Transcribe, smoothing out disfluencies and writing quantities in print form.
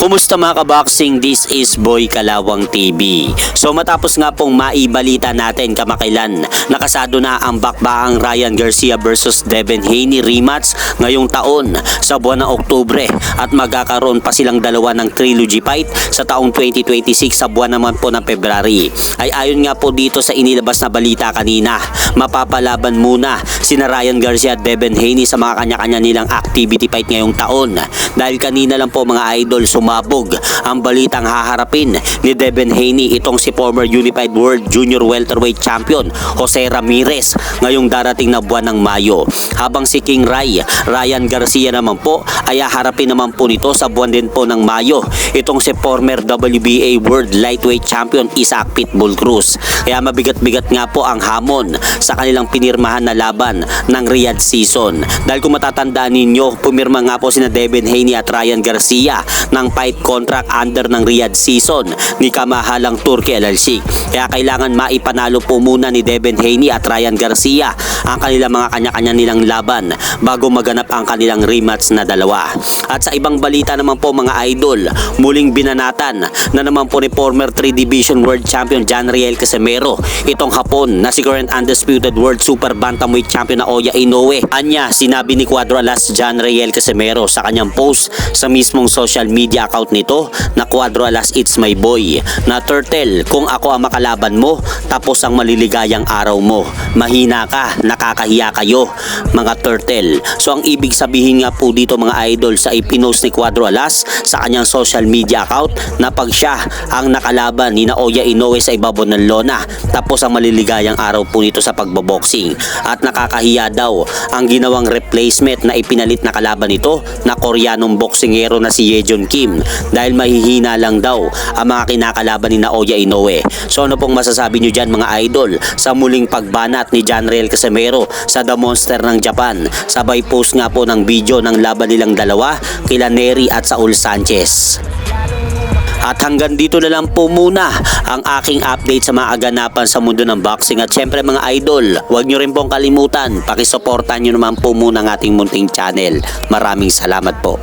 Kumusta mga kaboxing? This is Boy Kalawang TV. So matapos nga pong maibalita natin kamakailan, nakasado na ang bakbaang Ryan Garcia versus Devin Haney rematch ngayong taon sa buwan ng Oktubre at magkakaroon pa silang dalawa ng trilogy fight sa taong 2026 sa buwan naman po ng February. Ay ayon nga po dito sa inilabas na balita kanina, mapapalaban muna sina Ryan Garcia at Devin Haney sa mga kanya-kanya nilang activity fight ngayong taon. Dahil kanina lang po mga idol sumabog ang balitang haharapin ni Devin Haney itong si former Unified World Junior Welterweight Champion Jose Ramirez ngayong darating na buwan ng Mayo. Habang si King Ryan Garcia naman po ay haharapin naman po nito sa buwan din po ng Mayo itong si former WBA World Lightweight Champion Isaac Pitbull Cruz. Kaya mabigat-bigat nga po ang hamon sa kanilang pinirmahan na laban ng Riyadh season. Dahil kung matatandaan ninyo, pumirma nga po sina Devin Haney at Ryan Garcia ng fight contract under ng Riyadh season ni kamahalang Turkey LLC. Kaya kailangan maipanalo po muna ni Devin Haney at Ryan Garcia ang kanilang mga kanya-kanya nilang laban bago maganap ang kanilang rematch na dalawa. At sa ibang balita naman po mga idol, muling binanatan na naman po ni former 3 Division World Champion John Riel Casimero itong Hapon na si current undisputed World Super Bantamweight Champion na Oya Inoue. Anya, sinabi ni Cuadro Alas John Riel Casimero sa kanyang post sa mismong social media account nito na Cuadro Alas It's My Boy na Turtle, kung ako ang makalaban mo tapos ang maliligayang araw mo, mahina ka, nakakahiya kayo mga Turtle. So ang ibig sabihin nga po dito mga idol sa ipinost ni Cuadro Alas sa kanyang social media account na pag siya ang nakalaban ni na Oya Inoue sa ibabaw ng lona tapos ang maliligayang araw po nito sa pagboboxing, at nakakahiya daw ang ginawang replacement na ipinalit na kalaban nito na Koreanong boksingero na si Yejon Kim dahil mahihina lang daw ang mga kinakalaban ni Naoya Inoue. So ano pong masasabi nyo dyan mga idol sa muling pagbanat ni John Riel Casimero sa The Monster ng Japan? Sabay post nga po ng video ng laban nilang dalawa kila Nery at Saul Sanchez. At hanggang dito na lang po muna ang aking update sa mga aganapan sa mundo ng boxing. At syempre mga idol, huwag nyo rin pong kalimutan, pakisuportan nyo naman po muna ang ating munting channel. Maraming salamat po.